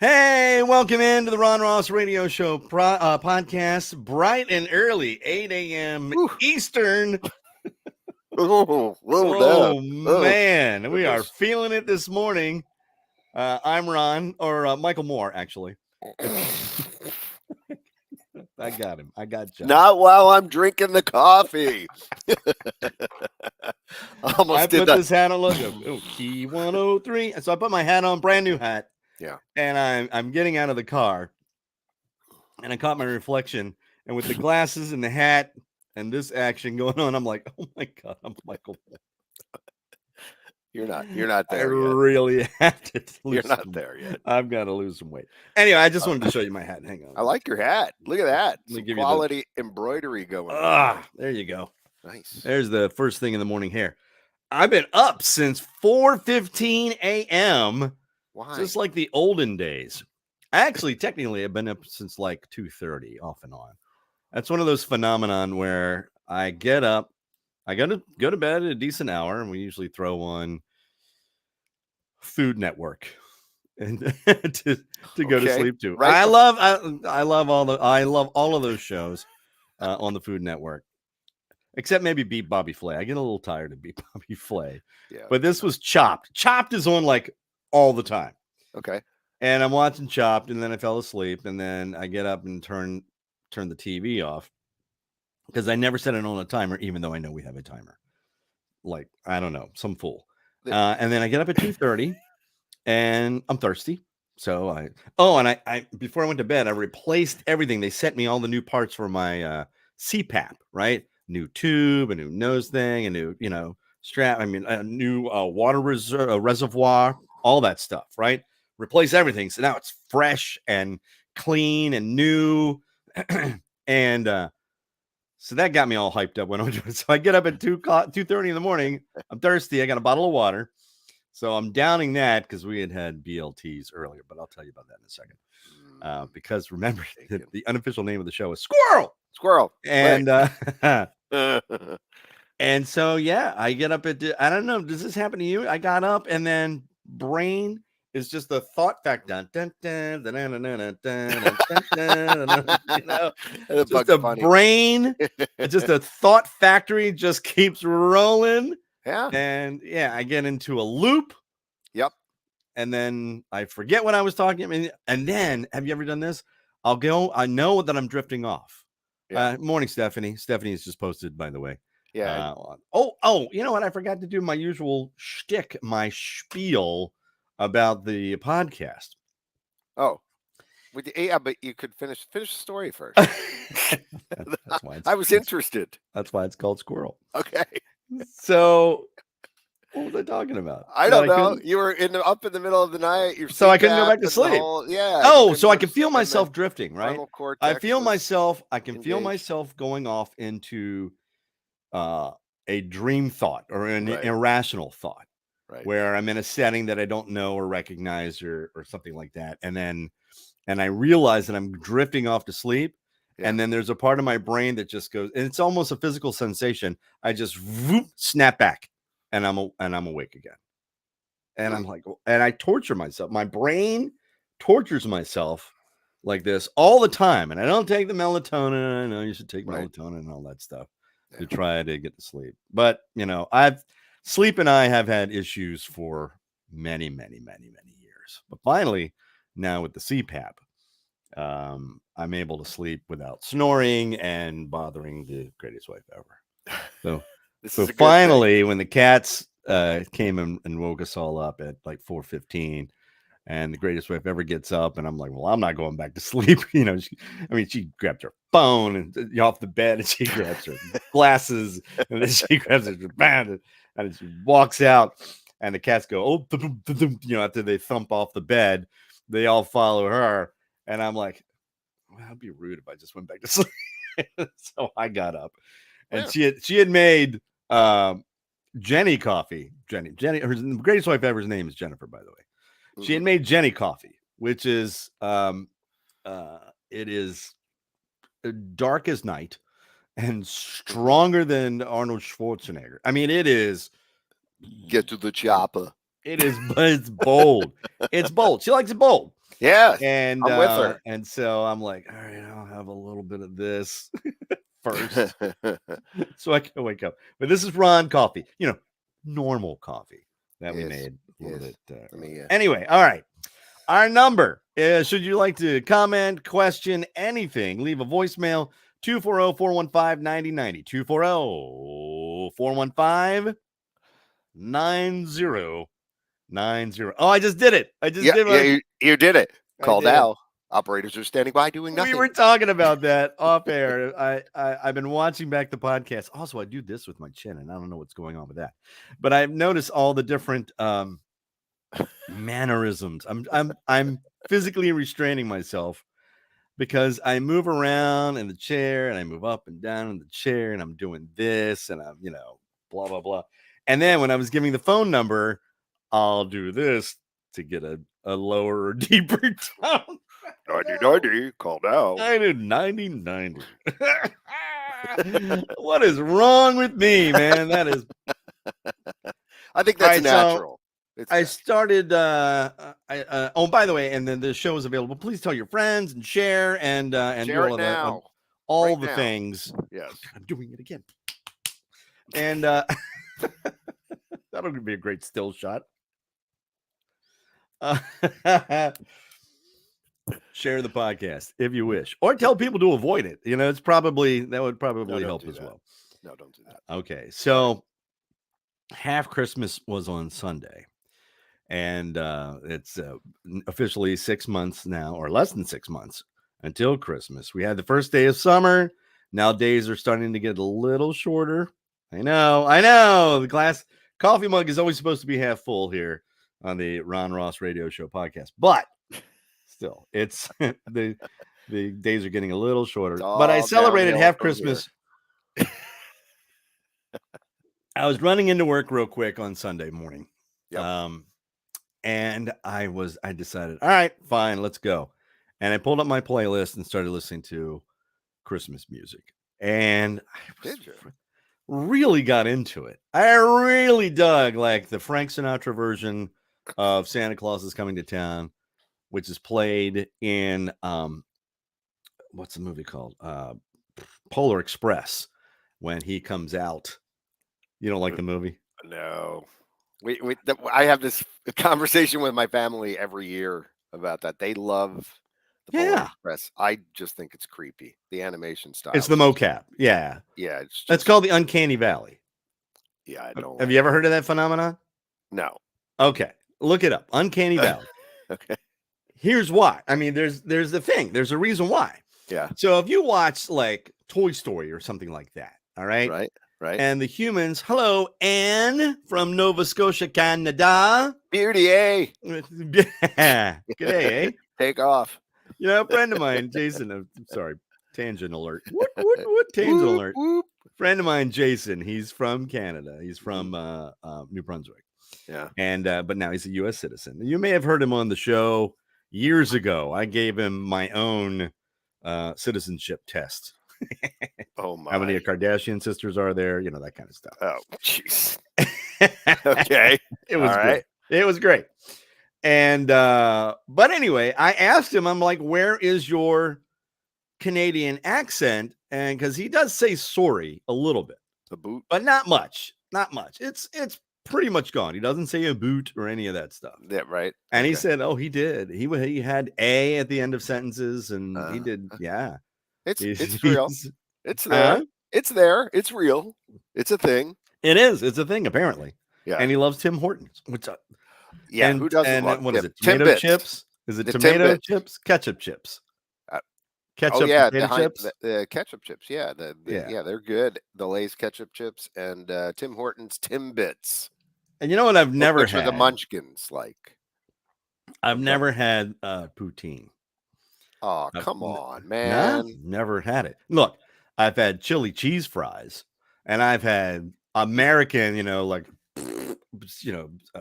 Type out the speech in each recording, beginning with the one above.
Hey, welcome into the Ron Ross Radio Show podcast, bright and early, 8 a.m. Whew. Eastern. Oh, Oh, oh, man, we are goodness. feeling it this morning. I'm Ron, or Michael Moore, actually. I got him. I got John. Not while I'm drinking the coffee. I put this hat on. Look, Key 103. So I put my hat on, brand new hat. Yeah. And I'm getting out of the car, and I caught my reflection, and with the glasses and the hat and this action going on, I'm like, oh my God, I'm Michael. You're not there I yet. really have to lose. You're not there yet. I've got to lose some weight. Anyway, I just wanted to show you my hat. Hang on. I like your hat. Look at that. Let me Some give quality embroidery going on. There you go. Nice. There's the first thing in the morning hair. I've been up since 4:15 a.m. Why? Just like the olden days. Actually, technically, I've been up since like 2:30, off and on. That's one of those phenomenon where I get up, I got to go to bed at a decent hour, and we usually throw on Food Network and to go to sleep to. Right. I love all of those shows on the Food Network, except maybe Beat Bobby Flay. I get a little tired of Beat Bobby Flay. Yeah, but this was Chopped. Chopped is on like all the time. Okay. And I'm watching Chopped, and then I fell asleep, and then I get up and turn the TV off because I never set it on a timer, even though I know we have a timer. Like, I don't know, some fool. And then I get up at 2:30, and I'm thirsty. So I before I went to bed, I replaced everything. They sent me all the new parts for my CPAP, right? New tube, a new nose thing, a new, strap. I mean, a new water reservoir, all that stuff, right? Replace everything. So now it's fresh and clean and new. And so that got me all hyped up when I was doing it. So I get up at 2:30 in the morning. I'm thirsty. I got a bottle of water. So I'm downing that because we had BLTs earlier, but I'll tell you about that in a second. Because remember, the unofficial name of the show is Squirrel. And and so, yeah, I get up at, I don't know, does this happen to you? I got up, and then brain is just a thought factor. Just a brain, just a thought factory just keeps rolling. Yeah. And yeah, I get into a loop. Yep. And then I forget what I was talking about. And then, have you ever done this? I know that I'm drifting off. Yeah. Morning, Stephanie. Stephanie has just posted, by the way. Yeah. You know what? I forgot to do my usual shtick, my spiel about the podcast. Oh. Yeah, but you could finish the story first. That's why I was interested. That's why it's called Squirrel. Okay. So, what was I talking about? I don't know. You were up in the middle of the night. So I couldn't go back to sleep. So I can feel myself drifting, right? I feel myself. I can feel myself going off into a dream thought or an irrational thought, where I'm in a setting that I don't know or recognize or something like that, and I realize that I'm drifting off to sleep. Yeah. And then there's a part of my brain that just goes, and it's almost a physical sensation. I just snap back, and I'm awake again. And I'm like, and I torture myself. My brain tortures myself like this all the time. And I don't take the melatonin. I know you should take melatonin and all that stuff to try to get to sleep. But sleep and I have had issues for many, many, many, many years. But finally, now with the CPAP, I'm able to sleep without snoring and bothering the greatest wife ever. So finally, when the cats came and woke us all up at like 4:15, and the greatest wife ever gets up, and I'm like, well, I'm not going back to sleep. She grabbed her phone and off the bed, and she grabs her glasses, and then she grabs her band, and she walks out, and the cats go, after they thump off the bed, they all follow her. And I'm like, well, that'd be rude if I just went back to sleep. So I got up, and she had made Jenny coffee. Jenny, her greatest wife ever's name is Jennifer, by the way. Mm-hmm. She had made Jenny coffee, which is it is dark as night and stronger than Arnold Schwarzenegger. I mean, it is. Get to the chopper. It is, but it's bold. It's bold. She likes it bold. Yeah, And I'm with her. And so I'm like, all right, I'll have a little bit of this first, so I can wake up. But this is Ron coffee, normal coffee that we made a little bit. Anyway, all right. Our number is, should you like to comment, question, anything, leave a voicemail, 240-415-9090, 240-415-9090. Oh, I just did it. You did it. Call now. Operators are standing by doing nothing. We were talking about that off air. I've been watching back the podcast. Also, I do this with my chin, and I don't know what's going on with that. But I've noticed all the different mannerisms. I'm physically restraining myself because I move around in the chair and I move up and down in the chair and I'm doing this and I'm, blah, blah, blah. And then when I was giving the phone number, I'll do this to get a lower or deeper tone. 90-90, call now. 90-90. What is wrong with me, man? That is. I think that's natural. I started. Oh, by the way, and then the show is available. Please tell your friends and share and share do all it now. All the things. Yes, I'm doing it again. And that'll be a great still shot. Share the podcast if you wish, or tell people to avoid it. That would probably help as well. No, don't do that. Okay, so half Christmas was on Sunday, and it's officially 6 months now, or less than 6 months until Christmas. We had the first day of summer. Now days are starting to get a little shorter. I know. The glass coffee mug is always supposed to be half full here on the Ron Ross Radio Show podcast, but still, it's the days are getting a little shorter. But I celebrated half Christmas. I was running into work real quick on Sunday morning. Yep. And I decided, all right, fine, let's go. And I pulled up my playlist and started listening to Christmas music. And I really got into it. I really dug like the Frank Sinatra version of Santa Claus is Coming to Town, which is played in what's the movie called? Polar Express, when he comes out. You don't like the movie? No. I have this conversation with my family every year about that. They love the Polar Express. I just think it's creepy. The animation style. It's the mocap. Yeah. Yeah. It's called the Uncanny Valley. Yeah, I don't. Have you ever heard of that phenomenon? No. Okay. Look it up. Uncanny Valley. Okay. Here's why. I mean, there's the thing. There's a reason why. Yeah. So if you watch like Toy Story or something like that, all right? Right. And the humans, hello, Anne from Nova Scotia, Canada. Beauty, eh? G'day, eh? Take off. A friend of mine, Jason, sorry, tangent alert. What tangent alert? Whoop. Friend of mine, Jason, he's from Canada. He's from New Brunswick. Yeah. And but now he's a U.S. citizen. You may have heard him on the show years ago. I gave him my own citizenship test. Oh my! How many Kardashian sisters are there? That kind of stuff. Oh, jeez. Okay, it was great. It was great. And but anyway, I asked him. I'm like, "Where is your Canadian accent?" And because he does say sorry a little bit, the boot, but not much. Not much. It's pretty much gone. He doesn't say a boot or any of that stuff. Yeah, right. And he said, "Oh, he did. He had a at the end of sentences, and he did. Yeah." It's real. It's there. It's there. It's real. It's a thing. It is. It's a thing, apparently. Yeah. And he loves Tim Hortons. Which, who doesn't love what is it? Tomato chips? Is it tomato chips? Ketchup chips? Ketchup potato chips? The ketchup chips. Yeah. Yeah, they're good. The Lay's ketchup chips and Tim Hortons Timbits. And you know what I've never had? The Munchkins, like. I've never had poutine. Oh, come on, man. Nah, never had it. Look, I've had chili cheese fries, and I've had American,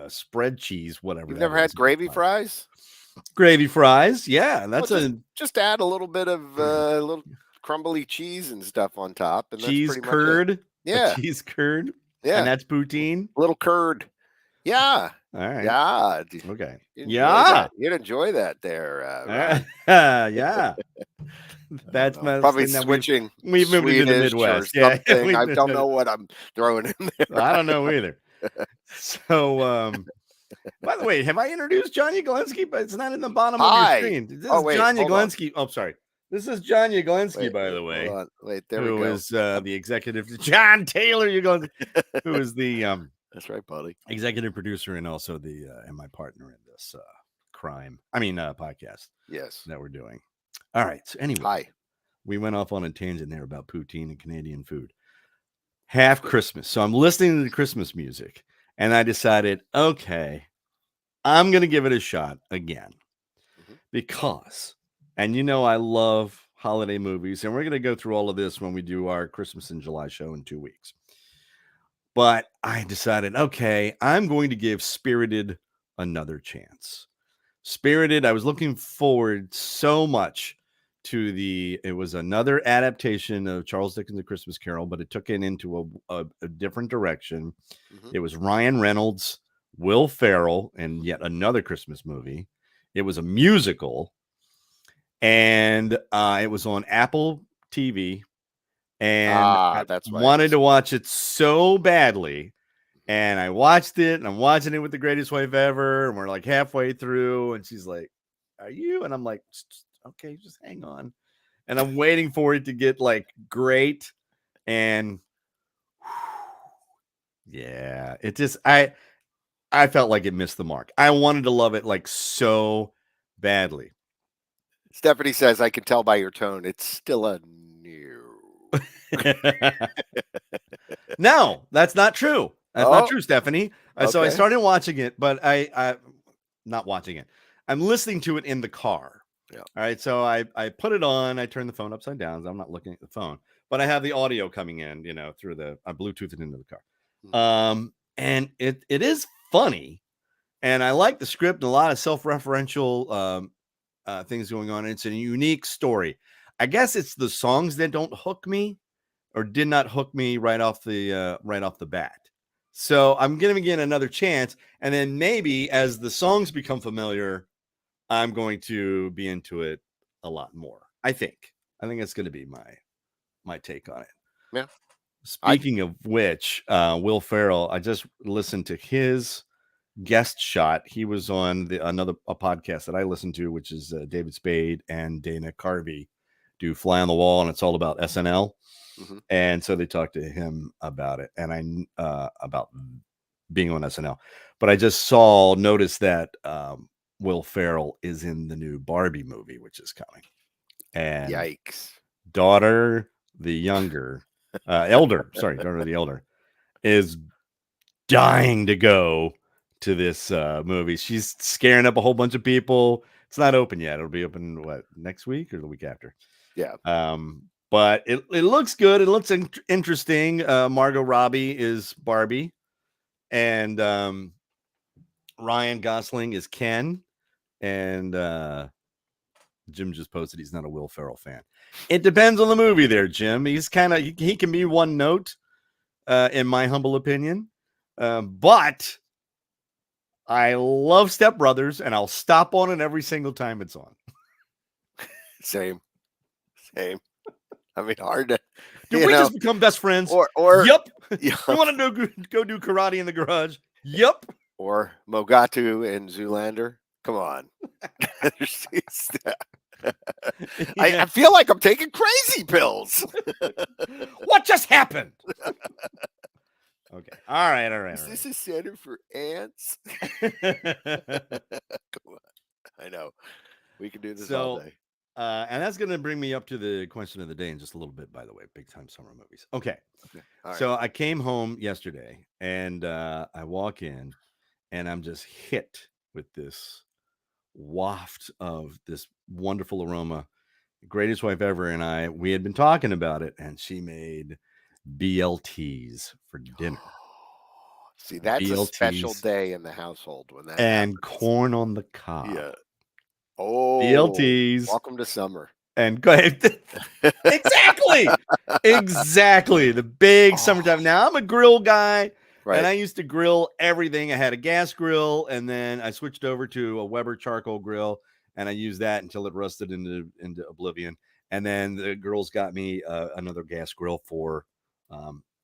spread cheese, whatever. You've never had gravy fries? Gravy fries, yeah. That's just add a little bit of little crumbly cheese and stuff on top, and cheese that's curd. Yeah, cheese curd. Yeah, and that's poutine. A little curd. Yeah. All right. Yeah. Okay. You'd enjoy that there, Rod. Yeah. That's probably switching we've moved into the Midwest. Yeah. Something. I don't know what I'm throwing in there. I don't know either. So, by the way, have I introduced John Yaglinski? But it's not in the bottom of your screen. This is John Yaglinski. Oh, sorry. This is John Yaglinski, by the way. Hold on. Wait, there we go. Who is the executive? John Taylor Yaglinski, who is the that's right, buddy. Executive producer and also and my partner in this podcast. Yes, that we're doing. All right. So anyway, hi. We went off on a tangent there about poutine and Canadian food. Half Christmas. So I'm listening to the Christmas music, and I decided, okay, I'm going to give it a shot again because, and I love holiday movies, and we're going to go through all of this when we do our Christmas in July show in 2 weeks. But I decided, okay, I'm going to give Spirited another chance. Spirited, I was looking forward so much to it was another adaptation of Charles Dickens' A Christmas Carol, but it took it into a different direction. It was Ryan Reynolds, Will Ferrell, and yet another Christmas movie. It was a musical, and it was on Apple TV. And I wanted to watch it so badly. And I watched it, and I'm watching it with the greatest wife ever. And we're like halfway through, and she's like, "Are you?" And I'm like, "Okay, just hang on." And I'm waiting for it to get like great. And yeah, it just, I felt like it missed the mark. I wanted to love it like so badly. Stephanie says, I can tell by your tone, it's still a new. No, that's not true. That's not true, Stephanie. So I started watching it, but I not watching it. I'm listening to it in the car. Yeah. All right. So I put it on. I turn the phone upside down. So I'm not looking at the phone, but I have the audio coming in, through I Bluetooth it into the car. And it is funny, and I like the script and a lot of self-referential things going on. It's a unique story. I guess it's the songs that don't hook me, or did not hook me right off the bat. So I'm giving it another chance, and then maybe as the songs become familiar, I'm going to be into it a lot more. I think it's going to be my take on it. Yeah. Speaking of which, Will Ferrell, I just listened to his guest shot. He was on a podcast that I listen to, which is David Spade and Dana Carvey do Fly on the Wall, and it's all about SNL. And so they talked to him about it, and about being on SNL. But I just noticed that Will Ferrell is in the new Barbie movie, which is coming. And yikes! Daughter the elder, is dying to go to this movie. She's scaring up a whole bunch of people. It's not open yet. It'll be open next week or the week after. Yeah. But it looks good. It looks interesting. Margot Robbie is Barbie, and Ryan Gosling is Ken, and Jim just posted he's not a Will Ferrell fan. It depends on the movie there, Jim. He's he can be one note, in my humble opinion. But I love Step Brothers, and I'll stop on it every single time it's on. Same. I mean, hard to. Did we just become best friends? Or yep. You want to go do karate in the garage? Yep. Or Mogatu and Zoolander? Come on. I feel like I'm taking crazy pills. What just happened? Okay. All right. Is this a center for ants? Come on. I know. We can do this all day. And that's going to bring me up to the question of the day in just a little bit, by the way. Big time summer movies. Okay. All right. So I came home yesterday, and I walk in, and I'm just hit with this waft of this wonderful aroma. Greatest wife ever and we had been talking about it, and she made BLTs for dinner. See, that's BLTs, a special day in the household when that and happens. Corn on the cob. Yeah. Oh, BLTs. Welcome to summer. And go ahead. Exactly. The big summertime. Now I'm a grill guy. And I used to grill everything. I had a gas grill, and then I switched over to a Weber charcoal grill, and I used that until it rusted into oblivion. And then the girls got me another gas grill for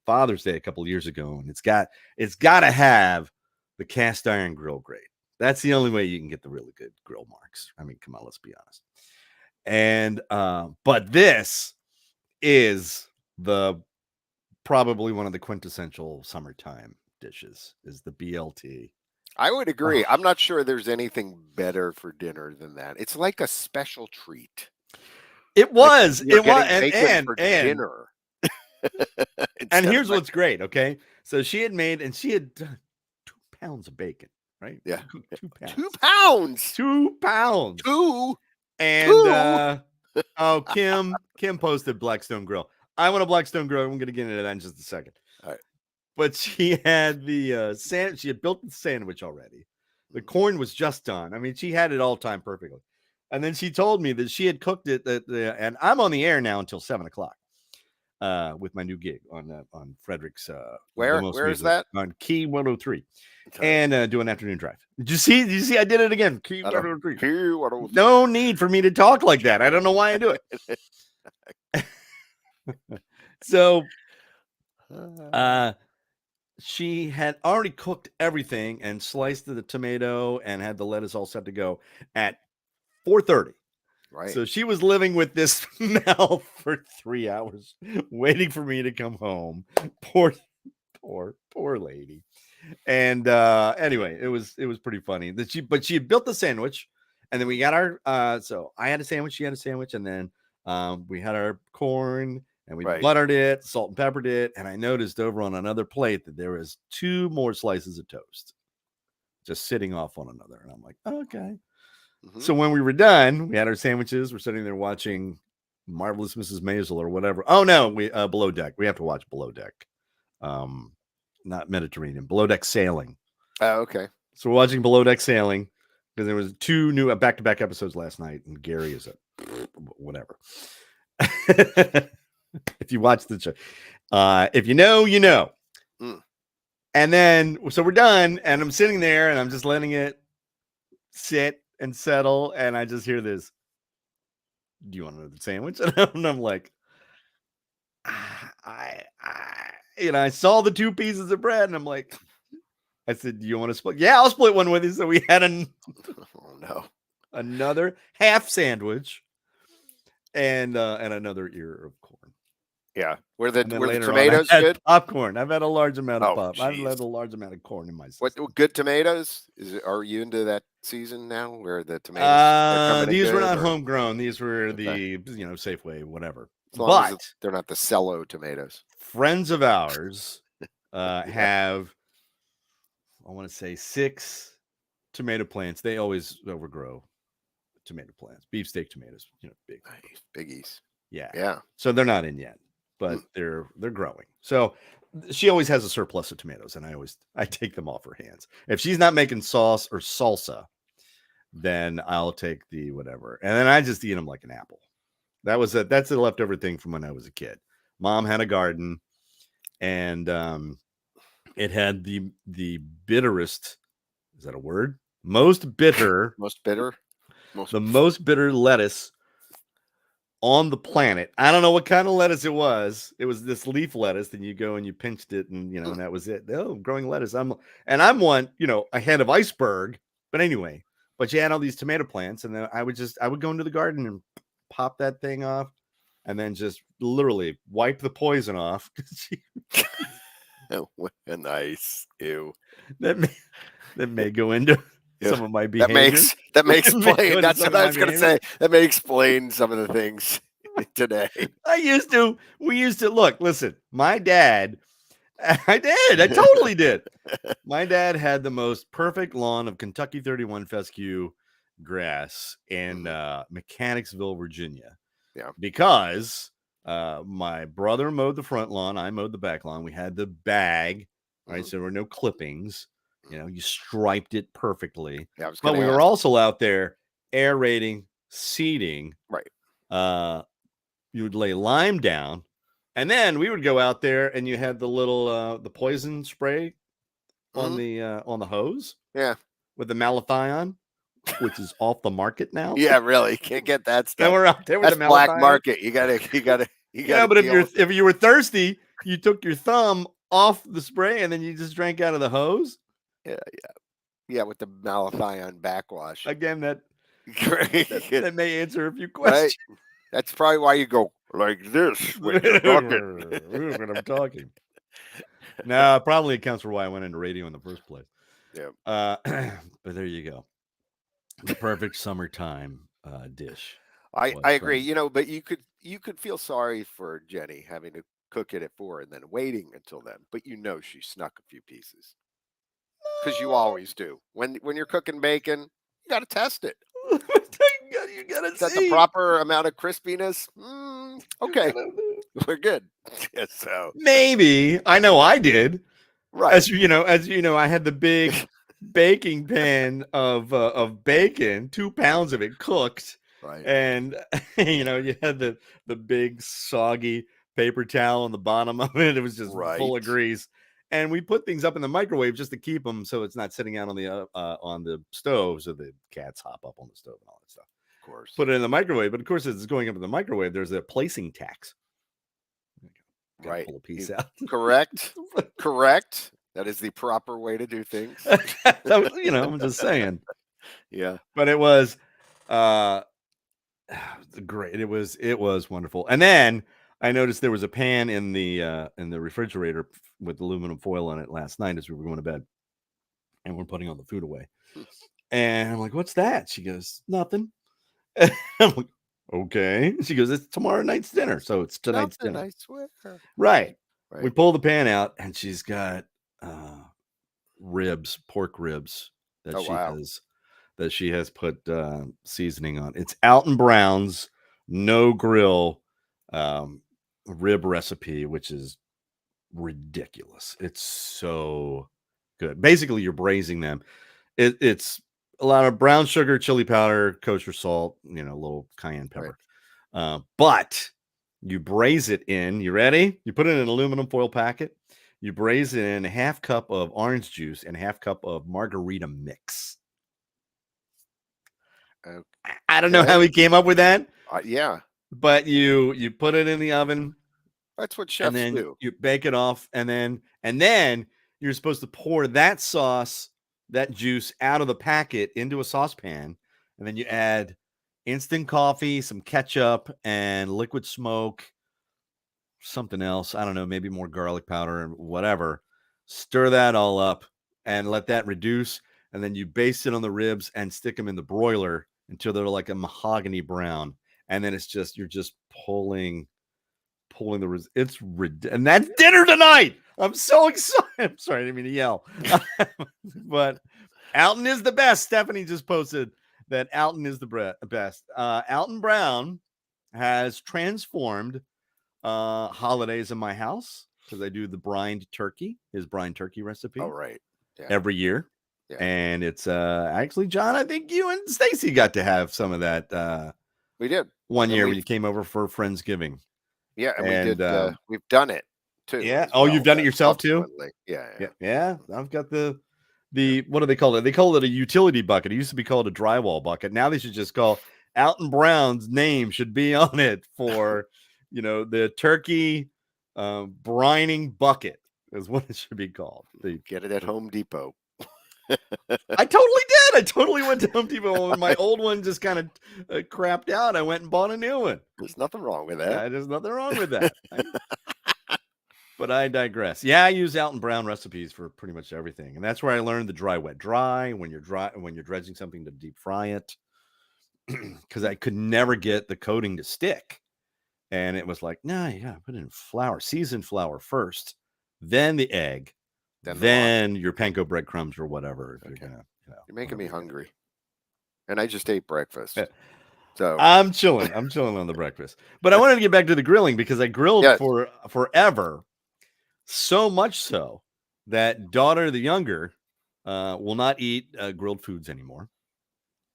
Father's Day a couple of years ago, and it's got to have the cast iron grill grate. That's the only way you can get the really good grill marks. I mean, come on, let's be honest. And but this is probably one of the quintessential summertime dishes is the BLT. I would agree. I'm not sure there's anything better for dinner than that. It's like a special treat. It was. Like it was. And dinner. And here's what's great. Okay. So she had made, and she had done 2 pounds of bacon, right? Yeah. 2 pounds. 2 pounds. 2 pounds. 2. And Kim posted Blackstone Grill. I want a Blackstone Grill. I'm going to get into that in just a second. All right. But she had the sandwich. She had built the sandwich already. The corn was just done. I mean, she had it all timed perfectly. And then she told me that she had cooked it. And I'm on the air now until 7:00 with my new gig on Frederick's. Where is that? On Key 103. And do an afternoon drive. Did you see? I did it again. Key 103. Key 103. No need for me to talk like that. I don't know why I do it. So she had already cooked everything and sliced the tomato and had the lettuce all set to go at 4:30. Right. So she was living with this smell for 3 hours, waiting for me to come home. Poor lady. And anyway, it was pretty funny that she had built the sandwich, and then we got our so I had a sandwich, she had a sandwich, and then we had our corn, and we buttered it, salt and peppered it, and I noticed over on another plate that there was 2 more slices of toast just sitting off one another, and I'm like, okay. Mm-hmm. So when we were done, we had our sandwiches. We're sitting there watching Marvelous Mrs. Maisel or whatever. Oh no, we Below Deck. We have to watch Below Deck. Not Mediterranean, Below Deck Sailing. Oh, okay. So we're watching Below Deck Sailing because there was 2 new back-to-back episodes last night, and Gary is a whatever. If you watch the show, if you know, you know. And then so we're done, and I'm sitting there, and I'm just letting it sit and settle, and I just hear this. Do you want another sandwich? And I'm like, I saw the 2 pieces of bread, and I'm like, I said, do you want to split? Yeah, I'll split one with you. So we had another half sandwich and another ear of corn. Yeah. Were the tomatoes good? Popcorn. I've had a large amount of pop. I've had a large amount of corn in my system. What good tomatoes? Are you into that season now where the tomatoes these were not homegrown. These were the Safeway, whatever. As long as they're not the cello tomatoes. Friends of ours have, I want to say, 6 tomato plants. They always overgrow tomato plants. Beefsteak tomatoes, big. Nice. Biggies. Yeah. So they're not in yet, but they're growing. So she always has a surplus of tomatoes, and I take them off her hands. If she's not making sauce or salsa, then I'll take the whatever, and then I just eat them like an apple. That's a leftover thing from when I was a kid. Mom had a garden, and it had the bitterest. Is that a word? Most bitter lettuce on the planet. I don't know what kind of lettuce it was. It was this leaf lettuce, and you go and you pinched it, and and that was it. Oh, growing lettuce. I'm one, ahead of iceberg. But anyway, but she had all these tomato plants, and then I would go into the garden and pop that thing off, and then just literally wipe the poison off. Nice. Ew. That may go into some of my behavior. That may explain. That's what I was going to say. That may explain some of the things today. We used to look. Listen, my dad. I totally did. My dad had the most perfect lawn of Kentucky 31 fescue grass in Mechanicsville, Virginia. Yeah, because my brother mowed the front lawn, I mowed the back lawn. We had the bag, right? So there were no clippings. You striped it perfectly. Yeah, but we were also out there aerating, seeding. Right. You would lay lime down, and then we would go out there, and you had the little the poison spray on the hose. Yeah. With the malathion, which is off the market now. Yeah, really. Can't get that stuff. And we're out there with That's the black malathion. market. You gotta. Yeah, but if you were thirsty, you took your thumb off the spray and then you just drank out of the hose. Yeah, with the malathion backwash. Again, that may answer a few questions. Right. That's probably why you go like this when you're talking. When I'm talking. No, probably accounts for why I went into radio in the first place. Yeah. But there you go. The perfect summertime dish. I agree. But you could feel sorry for Jenny having to cook it at 4 and then waiting until then. But she snuck a few pieces. Because you always do. When you're cooking bacon, you got to test it. You got to see the proper amount of crispiness. Okay, we're good. Yeah, so maybe I know I did. Right. As you know, I had the big baking pan of bacon, 2 pounds of it cooked. Right. And you had the big soggy paper towel on the bottom of it. It was just full of grease. And we put things up in the microwave just to keep them so it's not sitting out on the stove, so the cats hop up on the stove and all that stuff. Of course. Put it in the microwave, but of course, as it's going up in the microwave, there's a placing tax. Right. Pull a piece out. Correct. Correct. That is the proper way to do things. I'm just saying. Yeah. But it was great. It was wonderful. And then I noticed there was a pan in the refrigerator with aluminum foil on it last night as we were going to bed, and we're putting all the food away. And I'm like, "What's that?" She goes, "Nothing." I'm like, "Okay." She goes, "It's tomorrow night's dinner, so it's tonight's dinner." I swear. Right. We pull the pan out, and she's got pork ribs that she has put seasoning on. It's Alton Brown's no grill rib recipe, which is ridiculous. It's so good. Basically, you're braising them. It's a lot of brown sugar, chili powder, kosher salt, a little cayenne pepper. Right. But you braise it in. You ready? You put it in an aluminum foil packet. You braise it in a 1/2 cup of orange juice and a 1/2 cup of margarita mix. I don't know how he came up with that. Yeah. But you put it in the oven. That's what chefs do. You bake it off, and then you're supposed to pour that sauce, that juice out of the packet into a saucepan, and then you add instant coffee, some ketchup, and liquid smoke, something else. I don't know, maybe more garlic powder and whatever. Stir that all up and let that reduce, and then you baste it on the ribs and stick them in the broiler until they're like a mahogany brown, and then you're just pulling the it's and that's dinner tonight. I'm so excited. I'm sorry, I didn't mean to yell. But Alton is the best. Stephanie just posted that Alton is the best. Alton Brown has transformed holidays in my house because I do the his brined turkey recipe. Oh, right. Yeah. Every year. Yeah. And it's actually, John, I think you and Stacy got to have some of that. We did. One year when you came over for Friendsgiving. Yeah, and we did. We've done it too. Yeah. Oh, you've done it yourself too? Yeah. I've got the what do they call it? They call it a utility bucket. It used to be called a drywall bucket. Now they should just call Alton Brown's name should be on it for the turkey brining bucket is what it should be called. Get it at Home Depot. I totally did. I totally went to Home Depot when my old one just kind of crapped out. I went and bought a new one. There's nothing wrong with that. Yeah, there's nothing wrong with that. But I digress. Yeah, I use Alton Brown recipes for pretty much everything, and that's where I learned the dry, wet, dry. When you're dredging something to deep fry it, because I could never get the coating to stick, and it was like, no, you gotta put it in flour, seasoned flour first, then the egg. Then your panko breadcrumbs or whatever. If you're making me hungry, and I just ate breakfast. So I'm chilling on the breakfast. But I wanted to get back to the grilling because I grilled for forever, so much so that daughter the younger will not eat grilled foods anymore.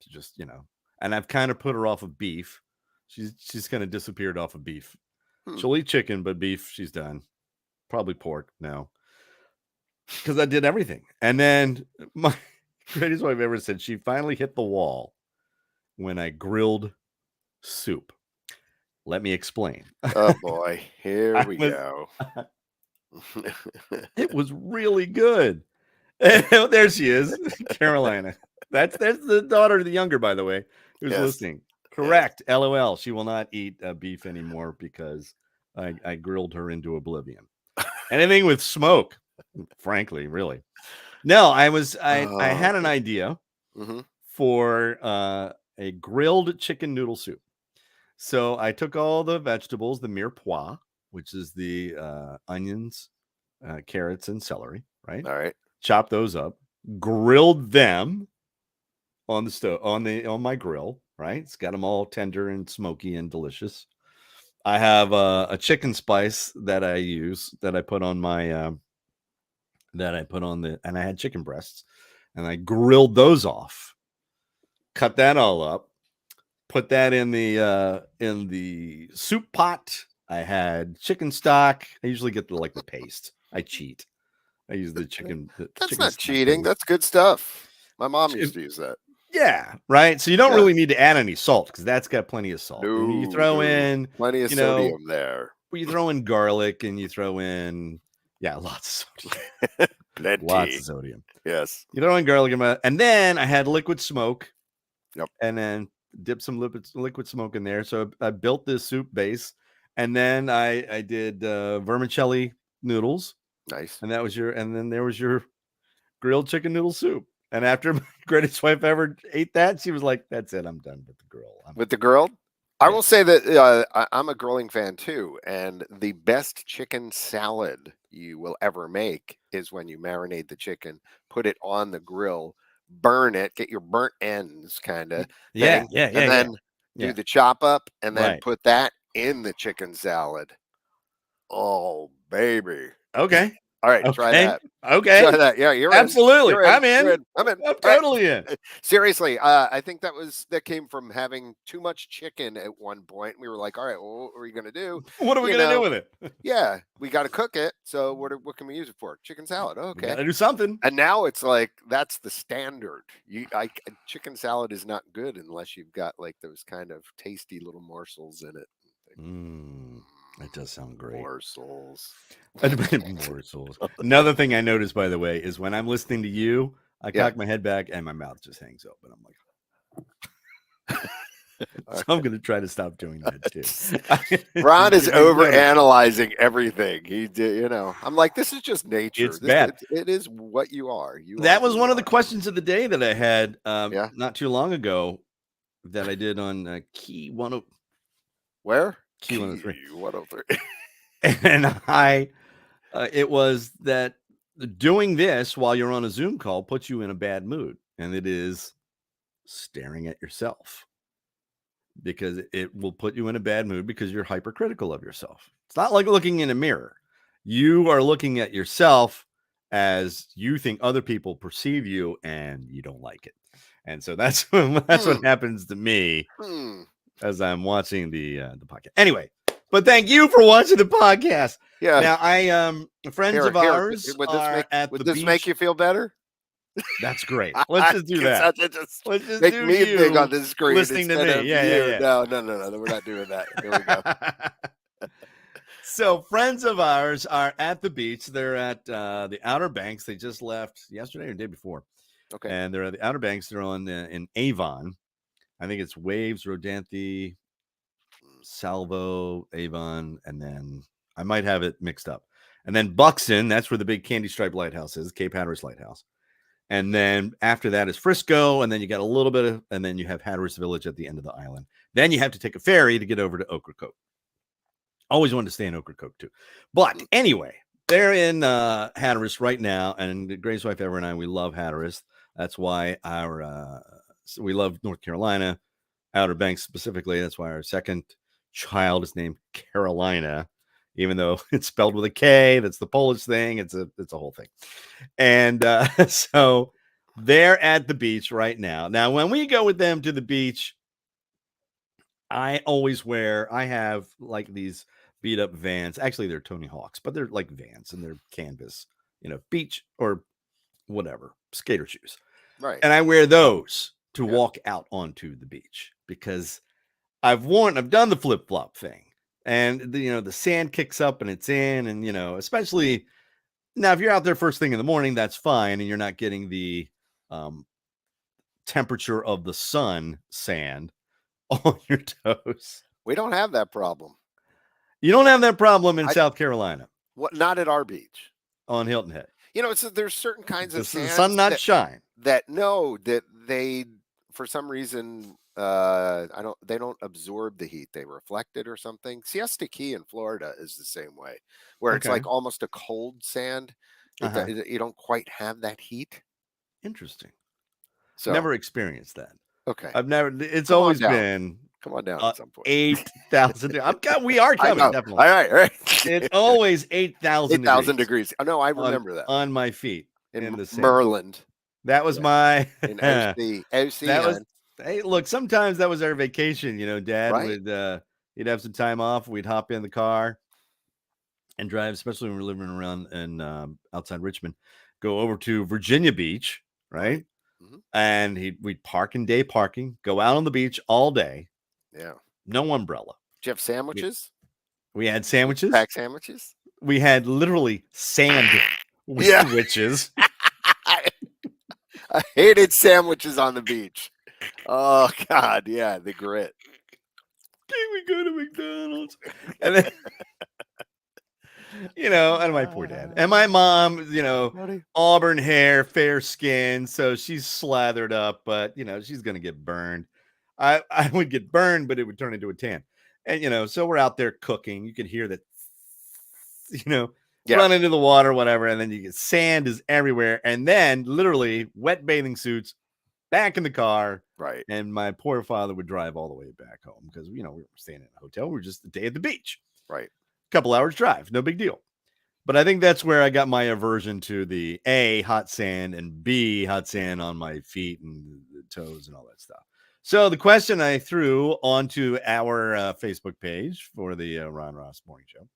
Just and I've kind of put her off of beef. She's kind of disappeared off of beef. She'll eat chicken, but beef she's done. Probably pork now. because I did everything. And then my greatest wife ever said she finally hit the wall when I grilled soup. Let me explain. Oh boy, here we go. It was really good. There she is, Carolina. That's the daughter of the younger, by the way, who's listening. Correct. Yes. LOL. She will not eat beef anymore because I grilled her into oblivion. Anything with smoke, frankly, really. No, I had an idea for a grilled chicken noodle soup. So I took all the vegetables, the mirepoix, which is the onions, carrots, and celery, right? All right. Chopped those up, grilled them on the stove, on my grill, right? It's got them all tender and smoky and delicious. I have a chicken spice that I use that I put on my and I had chicken breasts, and I grilled those off, cut that all up, put that in the soup pot. I had chicken stock. I usually get the paste. I cheat. I use the chicken. That's not cheating. That's good stuff. My mom used to use that. Yeah, right. So you don't really need to add any salt because that's got plenty of salt. No, you throw in plenty of sodium there. You throw in garlic and you throw in lots of sodium. Plenty. Lots of sodium. Yes. You throw in garlic and then I had liquid smoke. Yep. And then dip some liquid smoke in there. So I built this soup base, and then I did vermicelli noodles. Nice. And then there was your grilled chicken noodle soup. And after my greatest wife ever ate that, she was like, "That's it. I'm done with the grill." With the grilled? I will say that I'm a grilling fan too, and the best chicken salad you will ever make is when you marinate the chicken, put it on the grill, burn it, get your burnt ends kind of and then do the chop up, and then put that in the chicken salad. Oh, baby. Okay. All right, try that. Okay. Try that. Yeah, you're absolutely. In. I'm in. I'm in. I'm totally in. Seriously, I think that came from having too much chicken at one point. We were like, all right, well, what are we gonna do? What are we gonna do with it? Yeah, we got to cook it. So what can we use it for? Chicken salad. Okay, we gotta do something. And now it's like that's the standard. Chicken salad is not good unless you've got like those kind of tasty little morsels in it. That does sound great. Morsels. Morsels. Another thing I noticed, by the way, is when I'm listening to you, I cock my head back and my mouth just hangs open. I'm like, so I'm going to try to stop doing that too. Ron is overanalyzing everything. He did, I'm like, this is just nature. It's bad. It is what you are. That was one of the questions of the day that I had not too long ago that I did on Key 103. Where? Key 103. 103. And it was that doing this while you're on a Zoom call puts you in a bad mood, and it is staring at yourself because it will put you in a bad mood because you're hypercritical of yourself. It's not like looking in a mirror. You are looking at yourself as you think other people perceive you, and you don't like it. And so that's what happens to me as I'm watching the podcast. Anyway, but thank you for watching the podcast. Yeah. Now friends of ours would this make you feel better? That's great. Let's just do that. Let's just make me big on the screen listening to me. Yeah. No. We're not doing that. Here we go. So friends of ours are at the beach. They're at the Outer Banks. They just left yesterday or the day before. Okay. And they're at the Outer Banks. They're on in Avon. I think it's Waves, Rodanthe, Salvo, Avon, and then I might have it mixed up. And then Buxton, that's where the big candy stripe lighthouse is, Cape Hatteras Lighthouse. And then after that is Frisco, and then you got a little bit of, and then you have Hatteras Village at the end of the island. Then you have to take a ferry to get over to Ocracoke. Always wanted to stay in Ocracoke too. But anyway, they're in Hatteras right now, and Grace's wife Ever and I, we love Hatteras. That's why we love North Carolina, Outer Banks specifically. That's why our second child is named Carolina, even though it's spelled with a K. That's the Polish thing. It's a whole thing. And so they're at the beach right now. Now, when we go with them to the beach, I have like these beat up Vans. Actually, they're Tony Hawks, but they're like Vans and they're canvas beach or whatever, skater shoes. Right. And I wear those to walk out onto the beach because I've done the flip-flop thing. And the sand kicks up and it's in, and especially now if you're out there first thing in the morning, that's fine, and you're not getting the temperature of the sun sand on your toes. We don't have that problem. You don't have that problem in South Carolina. What? Not at our beach on Hilton Head. There's certain kinds of the sun not shine that they for some reason they don't absorb the heat, they reflect it or something. Siesta Key in Florida is the same way, where it's like almost a cold sand. You don't quite have that heat. Interesting. So never experienced that. Okay. It's always been. Come on down at some point. 8,000. We are coming, definitely. All right. It's always 8,000 degrees. Oh, no, I remember that. On my feet. In the sand. Maryland. That was my... In OC. That was, hey, look, sometimes that was our vacation. Dad would... he'd have some time off. We'd hop in the car and drive, especially when we were living around in outside Richmond, go over to Virginia Beach, right? Mm-hmm. And we'd park in day parking, go out on the beach all day. Yeah. No umbrella. Did you have sandwiches? We had sandwiches. Pack sandwiches? We had literally sandwiches. I hated sandwiches on the beach. Oh, God. Yeah, the grit. Can we go to McDonald's? And then, and my poor dad. And my mom, auburn hair, fair skin. So she's slathered up, but, she's going to get burned. I would get burned, but it would turn into a tan. And, so we're out there cooking. You can hear that, run into the water, whatever. And then you get sand is everywhere. And then literally wet bathing suits back in the car. Right. And my poor father would drive all the way back home because, we were staying in a hotel. We were just a day at the beach. Right. Couple hours drive. No big deal. But I think that's where I got my aversion to the A, hot sand, and B, hot sand on my feet and the toes and all that stuff. So the question I threw onto our Facebook page for the Ron Ross Morning Show.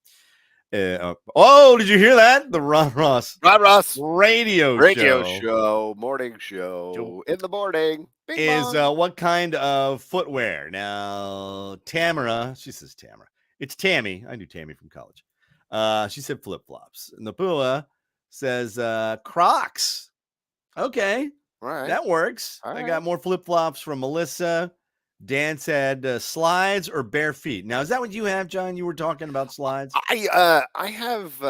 Did you hear that? The Ron Ross radio show, morning show in the morning is what kind of footwear? Now, Tamara, she says Tamara. It's Tammy. I knew Tammy from college. She said flip-flops. Napua says Crocs. Okay. All right. That works. I got more flip-flops from Melissa. Dan said slides or bare feet. Now, is that what you have, John? You were talking about slides? I have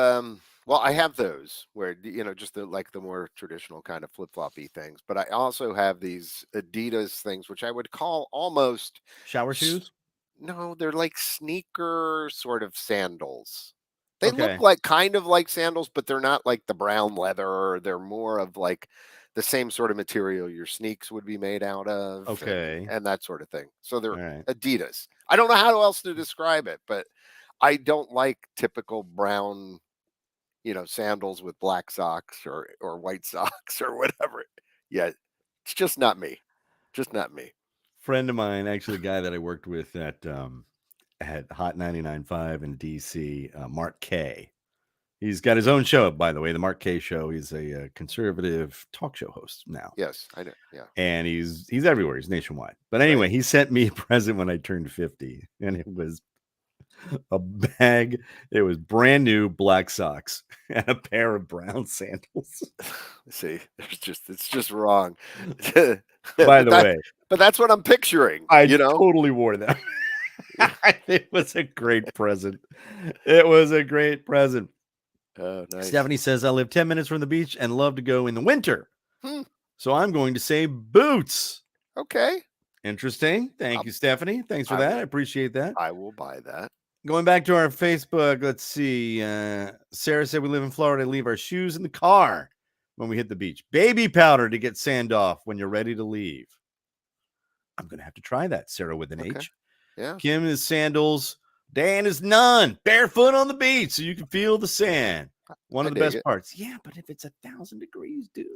I have those where just the more traditional kind of flip-floppy things, but I also have these Adidas things which I would call almost shower shoes. No, they're like sneaker sort of sandals. They look like kind of like sandals, but they're not like the brown leather. They're more of like the same sort of material your sneaks would be made out of. Okay. And that sort of thing. So they're Adidas. I don't know how else to describe it, but I don't like typical brown, sandals with black socks or white socks or whatever. Yeah. It's just not me. Just not me. Friend of mine, actually a guy that I worked with at Hot 99.5 in DC, Mark K. He's got his own show, by the way, the Mark K Show. He's a conservative talk show host now. Yes, I know. Yeah, and he's everywhere. He's nationwide. But anyway, he sent me a present when I turned 50, and it was a bag. It was brand new black socks and a pair of brown sandals. See, it's just wrong. By the way, but that's what I'm picturing. I totally wore them. It was a great present. It was a great present. Oh, nice. Stephanie says, I live 10 minutes from the beach and love to go in the winter. So I'm going to say boots. Okay. Interesting. Thank you, Stephanie. Thanks for that. I appreciate that. I will buy that. Going back to our Facebook, let's see. Sarah said we live in Florida, leave our shoes in the car when we hit the beach. Baby powder to get sand off when you're ready to leave. I'm going to have to try that, Sarah with an H. Yeah. Kim is sandals. Dan is none. Barefoot on the beach so you can feel the sand. One of the best parts. Yeah, but if it's 1,000 degrees, dude.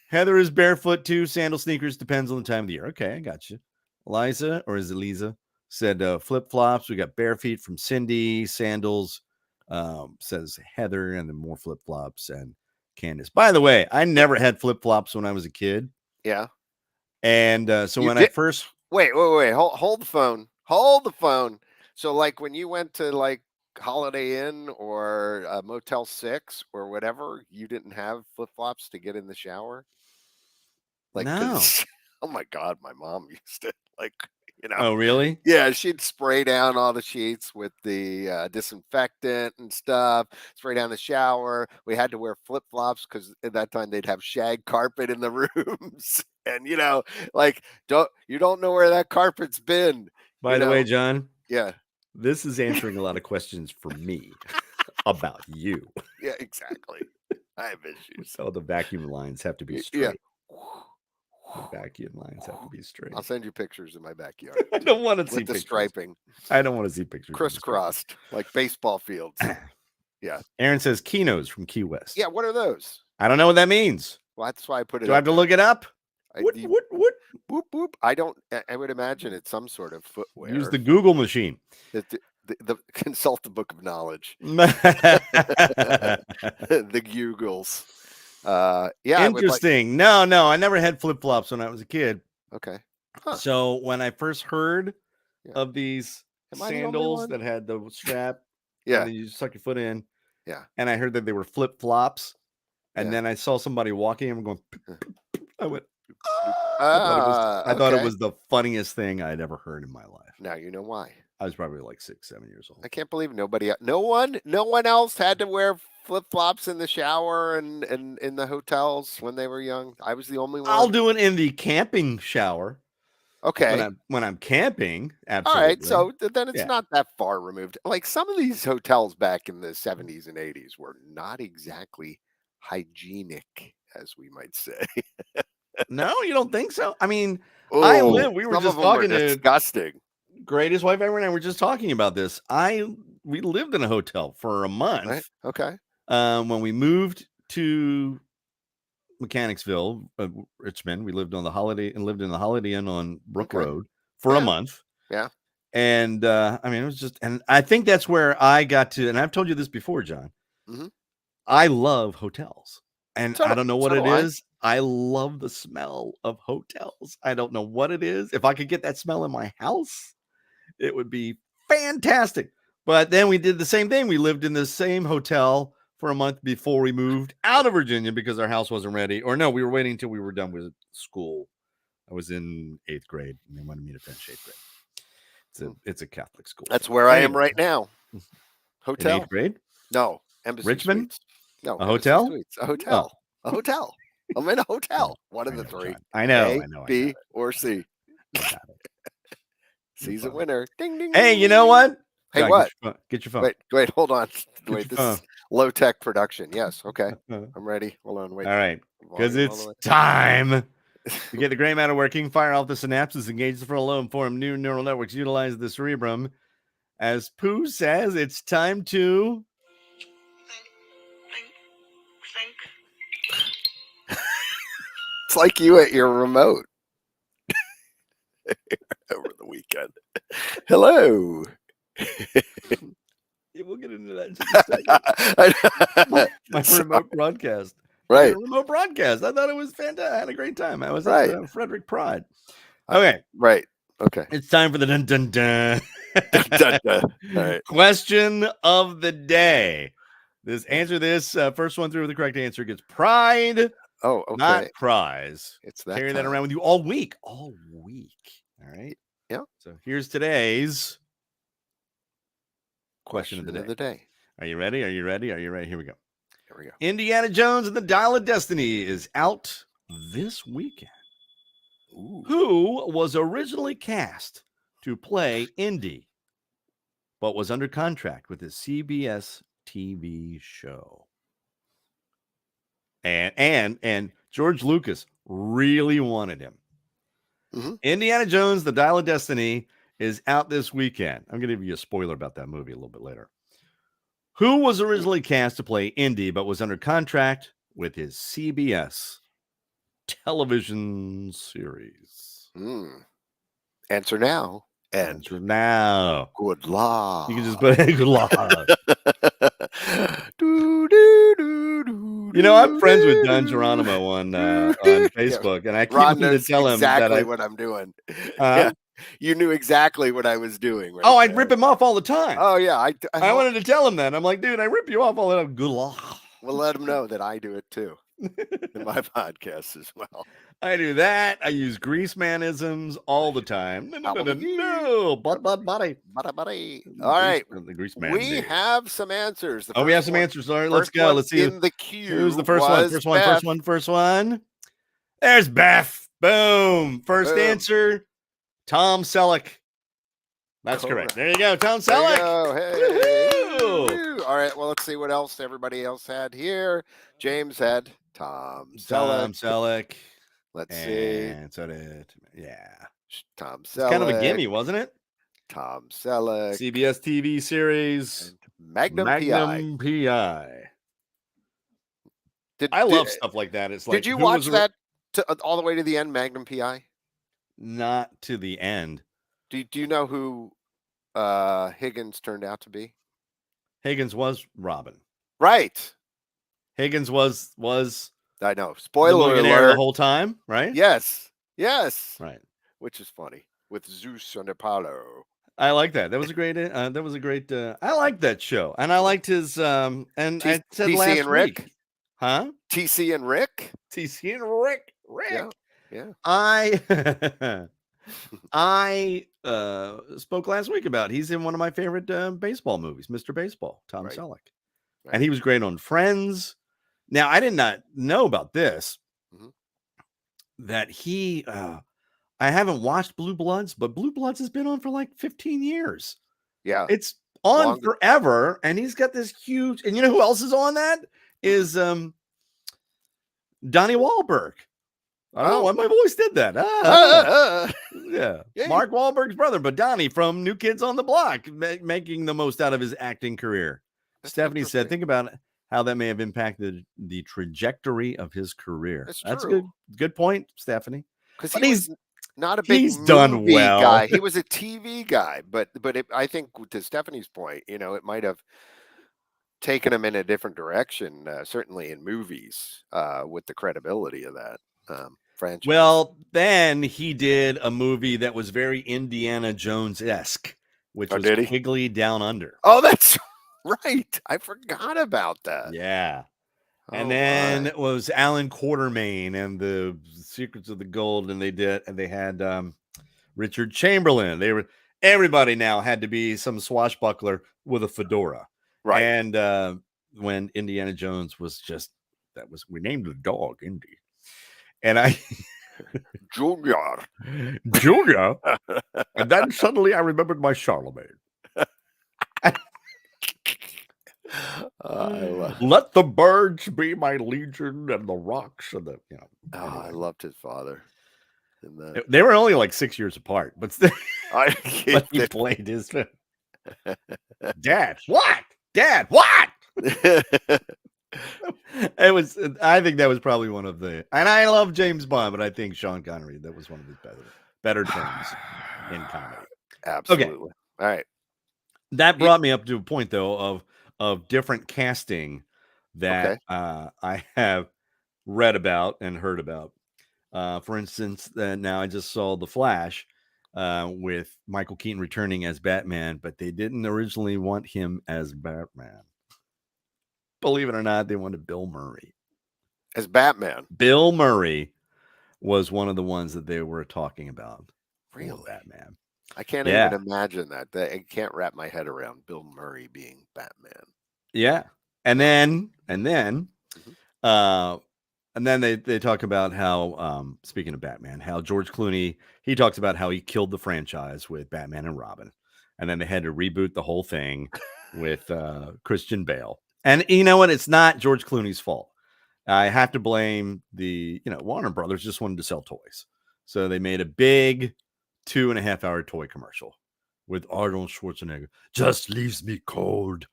Heather is barefoot too. Sandal sneakers depends on the time of the year. Okay, I got you. Eliza, or is it Lisa, said flip-flops. We got bare feet from Cindy. Sandals says Heather, and then more flip-flops and Candace. By the way, I never had flip-flops when I was a kid. Yeah. And so when I first wait, hold the phone. So like when you went to like Holiday Inn or Motel 6 or whatever, you didn't have flip-flops to get in the shower? Like, no. Oh my God, my mom used to, like, Oh, really? Yeah, she'd spray down all the sheets with the disinfectant and stuff, spray down the shower. We had to wear flip-flops because at that time they'd have shag carpet in the rooms. And, like, you don't know where that carpet's been. By the way, John. Yeah. This is answering a lot of questions for me about you. Yeah, exactly. I have issues. So the vacuum lines have to be straight. Yeah. Vacuum lines have to be straight. I'll send you pictures of my backyard. I don't want to see with the pictures. Striping. I don't want to see pictures. Crisscrossed like baseball fields. Yeah. Aaron says Kinos from Key West. Yeah. What are those? I don't know what that means. Well, that's why I put it. Do I have to look it up? What? Boop boop. I don't. I would imagine it's some sort of footwear. Use the Google machine. The consult the book of knowledge. The Googles. Yeah. Interesting. No, I never had flip-flops when I was a kid. Okay. Huh. So when I first heard of these sandals that had the strap, and then you suck your foot in, and I heard that they were flip-flops, and then I saw somebody walking and going, I went, I thought it was the funniest thing I'd ever heard in my life. Now you know why. I was probably like 6-7 years old. I can't believe no one else had to wear flip-flops in the shower and in the hotels when they were young. I was the only one. I'll do it in the camping shower. Okay. When I'm camping, absolutely. All right, so then it's not that far removed. Like some of these hotels back in the 70s and 80s were not exactly hygienic, as we might say. No, you don't think so? I mean, we were just talking to disgusting. Greatest wife ever, and I were just talking about this. We lived in a hotel for a month. Right. Okay. When we moved to Mechanicsville, Richmond, we lived in the Holiday Inn on Brook Road for a month. Yeah. And I mean, it was just, and I think that's where I got to, and I've told you this before, John. Mm-hmm. I love hotels, and I don't know what it is. I love the smell of hotels. I don't know what it is. If I could get that smell in my house, it would be fantastic. But then we did the same thing. We lived in the same hotel for a month before we moved out of Virginia because our house wasn't ready. Or no, we were waiting until we were done with school. I was in 8th grade, and they wanted me to finish 8th grade. It's a Catholic school. That's where I am right now. Hotel. In 8th grade? No. Embassy Richmond? Suites. No. A hotel? Suites. A hotel. Oh. A hotel. I'm in a hotel. One of the three. I know. A, B, or C. C's a winner. Ding, ding. Hey, you know what? Hey, John, what? Get your phone. Wait, hold on. Wait, this is low-tech production. Yes, okay. I'm ready. Hold on, wait. All right, because it's time to get the gray matter working, fire off the synapses, engage the frontal lobe, form new neural networks, utilize the cerebrum. As Pooh says, it's time to... Think. It's like you at your remote. Over the weekend. Hello. Yeah, we'll get into that in just a second. my remote broadcast. Right. Remote broadcast. I thought it was fantastic. I had a great time. I was at Frederick Pride. Okay. Right. Okay. It's time for the dun dun dun. Dun, dun. All right. Question of the day. Answer this. First one through with the correct answer gets pride. Oh, okay. Not prize. It's that. Carry that around with you all week. All week. All right. Yeah. So here's today's question of the day. Are you ready? Here we go. Indiana Jones and the Dial of Destiny is out this weekend. Ooh. Who was originally cast to play Indy, but was under contract with the CBS TV show? And George Lucas really wanted him. Mm-hmm. Indiana Jones, the Dial of Destiny is out this weekend. I'm going to give you a spoiler about that movie a little bit later. Who was originally cast to play Indy, but was under contract with his CBS television series? Answer now. Answer now. Good luck. You can just put good luck. I'm friends with Don Geronimo on Facebook, and I keep Ron wanting to knows tell him exactly what I'm doing. Yeah, you knew exactly what I was doing. Right I'd rip him off all the time. Oh yeah, I wanted to tell him that. I'm like, dude, I rip you off all the time. Good luck. We'll let him know that I do it too in my podcast as well. I do that. I use grease manisms all the time. No, buddy. All right, The grease man. We have some answers. We have some answers. All right, let's go. Let's see in the queue. Who's the first one? First one. There's Beth. Boom. First answer. Tom Selleck. That's correct. There you go, Tom Selleck. Hey. All right. Well, let's see what else everybody else had here. James had Tom Selleck. Let's see. So yeah. Tom Selleck. It's kind of a gimme, wasn't it? Tom Selleck. CBS TV series. Magnum PI. I love stuff like that. It's like, did you watch that all the way to the end, Magnum PI? Not to the end. Do you know who Higgins turned out to be? Higgins was Robin. Right. Higgins was I know. Spoiler alert. The whole time, right? Yes. Right. Which is funny with Zeus and Apollo. I like that. That was a great. I liked that show, and I liked his. And I said TC last and Rick, week, huh? TC and Rick. Rick. Yeah. I spoke last week about. He's in one of my favorite baseball movies, Mr. Baseball, Tom Selleck, and he was great on Friends. Now I did not know about this. That he. I haven't watched Blue Bloods, but Blue Bloods has been on for like 15 years. Yeah. It's on forever. And he's got this huge, and you know who else is on that? Is Donnie Wahlberg. I don't know why my voice did that. Yeah. Mark Wahlberg's brother, but Donnie from New Kids on the Block, making the most out of his acting career. Stephanie said, think about how that may have impacted the trajectory of his career. That's a good point, Stephanie. Because he's not a big movie guy. He was a TV guy, but I think to Stephanie's point, it might have taken him in a different direction, certainly in movies, with the credibility of that franchise. Well, then he did a movie that was very Indiana Jones-esque, which was Quigley Down Under. Oh, that's right. I forgot about that. Yeah. And then it was Alan Quartermain and the Secrets of the Gold, and they had Richard Chamberlain. Everybody now had to be some swashbuckler with a fedora, right? And when Indiana Jones we named the dog Indy, and I Junior, and then suddenly I remembered my Charlemagne. Let the birds be my legion and the rocks and the I loved his father. They were only like 6 years apart, but still, but he played his Dad. What? It was. I think that was probably one of the. And I love James Bond, but I think Sean Connery, that was one of his better terms in comedy. Absolutely. Okay. All right. That brought me up to a point though of different casting that I have read about and heard about. For instance, now I just saw The Flash with Michael Keaton returning as Batman, but they didn't originally want him as Batman. Believe it or not, they wanted Bill Murray as Batman. Bill Murray was one of the ones that they were talking about. Really? Batman. I can't even imagine that. I can't wrap my head around Bill Murray being Batman. Yeah. And then they talk about how, speaking of Batman, how George Clooney, he talks about how he killed the franchise with Batman and Robin. And then they had to reboot the whole thing with Christian Bale. And you know what? It's not George Clooney's fault. I have to blame Warner Brothers just wanted to sell toys. So they made a big 2.5-hour toy commercial with Arnold Schwarzenegger. Just leaves me cold.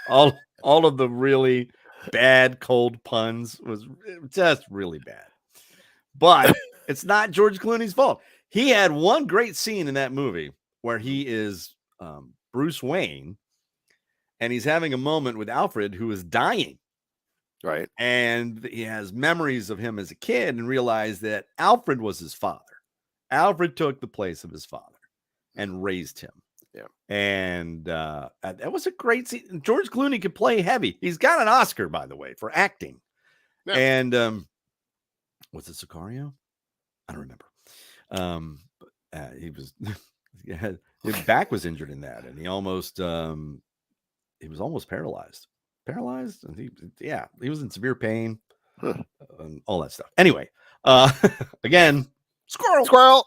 All of the really bad cold puns was just really bad. But it's not George Clooney's fault. He had one great scene in that movie where he is Bruce Wayne and he's having a moment with Alfred, who is dying. Right. And he has memories of him as a kid and realized that Alfred was his father. Alfred took the place of his father and raised him. Yeah. And that was a great scene. George Clooney could play heavy. He's got an Oscar, by the way, for acting. Yeah. And was it Sicario? I don't remember. He was his back was injured in that, and he was almost paralyzed. Paralyzed? He was in severe pain. And all that stuff. Anyway, again, squirrel.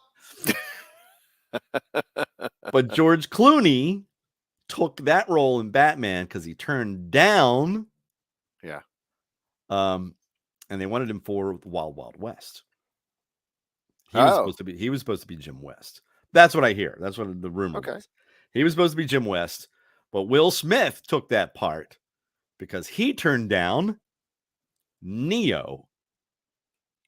But George Clooney took that role in Batman because he turned down. Yeah. And they wanted him for the Wild Wild West. He was supposed to be Jim West. That's what I hear. That's what the rumor was. He was supposed to be Jim West, but Will Smith took that part because he turned down Neo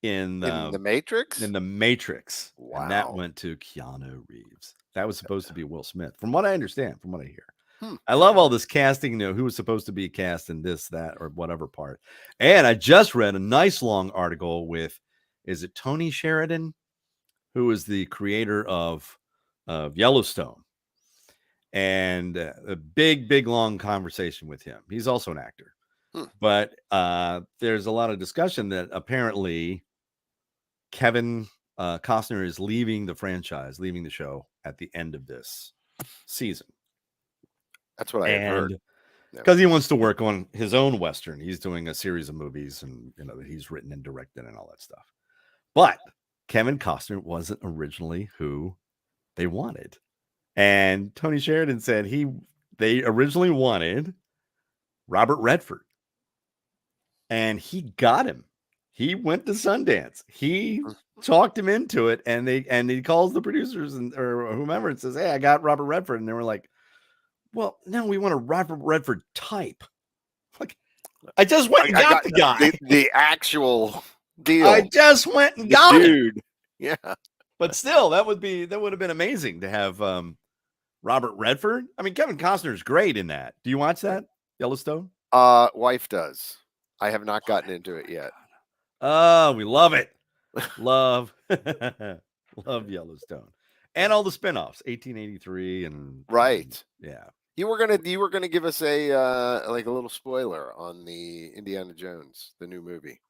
in the Matrix. In the Matrix, wow. And that went to Keanu Reeves. That was supposed to be Will Smith, from what I understand, from what I hear. I love all this casting. Who was supposed to be cast in this, that, or whatever part. And I just read a nice long article with, is it Tony Sheridan, who is the creator of Yellowstone, and a big long conversation with him. He's also an actor. But there's a lot of discussion that apparently Kevin Costner is leaving the franchise, leaving the show at the end of this season. That's what I heard. Because he wants to work on his own Western. He's doing a series of movies and that he's written and directed and all that stuff. But Kevin Costner wasn't originally who they wanted. And Tony Sheridan said they originally wanted Robert Redford. And he got him. He went to Sundance. He talked him into it, and he calls the producers or whomever and says, "Hey, I got Robert Redford." And they were like, "Well, no, we want a Robert Redford type." Like, I just went and got the guy. The actual deal. I just went and got dude. Him. Yeah. But still, that would have been amazing to have Robert Redford. I mean, Kevin Costner is great in that. Do you watch that, Yellowstone? Wife does. I have not gotten into it yet. Oh, we love it. Love Yellowstone. And all the spinoffs, 1883 and right. Yeah. You were gonna give us a like a little spoiler on the Indiana Jones, the new movie,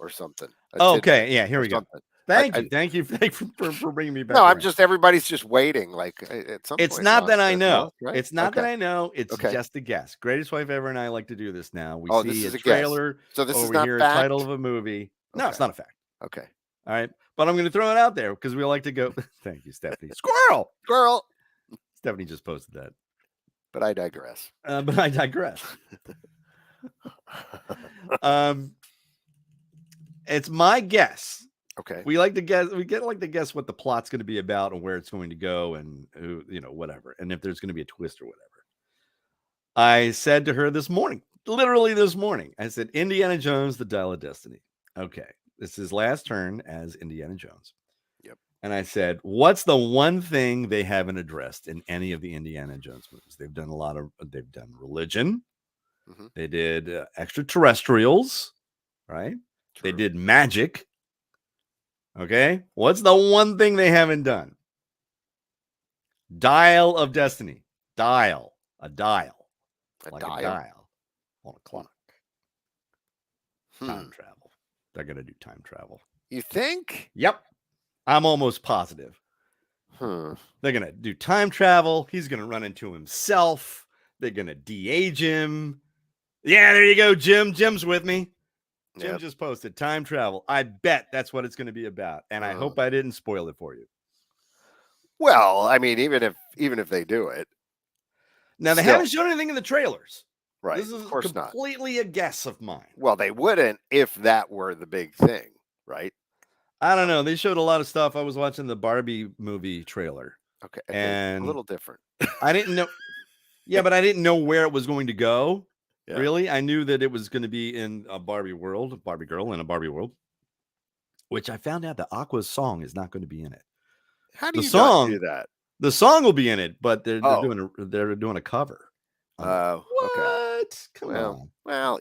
or something. Okay, yeah, here we go. Thank you for bringing me back. No, everybody's just waiting. Like at some it's point. Not that I know. Right? It's not okay. that I know. It's just a guess. Greatest Wife Ever and I like to do this now. We see this is a trailer. So this is not here, fact? A title of a movie. No, it's not a fact. Okay. All right. But I'm going to throw it out there because we like to go. Thank you, Stephanie. Squirrel. Stephanie just posted that. But I digress. It's my guess. Okay. We like to guess. We get to guess what the plot's going to be about and where it's going to go and who, whatever. And if there's going to be a twist or whatever. I said to her literally this morning, I said, Indiana Jones, the Dial of Destiny. Okay. This is his last turn as Indiana Jones. Yep. And I said, what's the one thing they haven't addressed in any of the Indiana Jones movies? They've done they've done religion. Mm-hmm. They did extraterrestrials, right? True. They did magic. Okay. What's the one thing they haven't done? Dial of Destiny. Dial. A dial. A dial on a clock. Time travel. They're going to do time travel. You think? Yep. I'm almost positive. They're going to do time travel. He's going to run into himself. They're going to de-age him. Yeah, there you go, Jim. Jim's with me. Jim just posted time travel. I bet that's what it's going to be about. And I hope I didn't spoil it for you. Well, I mean, even if they do it. Now, they haven't shown anything in the trailers. Right. This is completely a guess of mine. Well, they wouldn't if that were the big thing, right? I don't know. They showed a lot of stuff. I was watching the Barbie movie trailer. Okay. And a little different. I didn't know. Yeah, but I didn't know where it was going to go. Yeah. Really? I knew that it was going to be in a Barbie world, a Barbie girl in a Barbie world, which I found out that Aqua's song is not going to be in it. How do you not do that? The song will be in it, but they're doing a cover. Oh, okay. What? Come on. Well,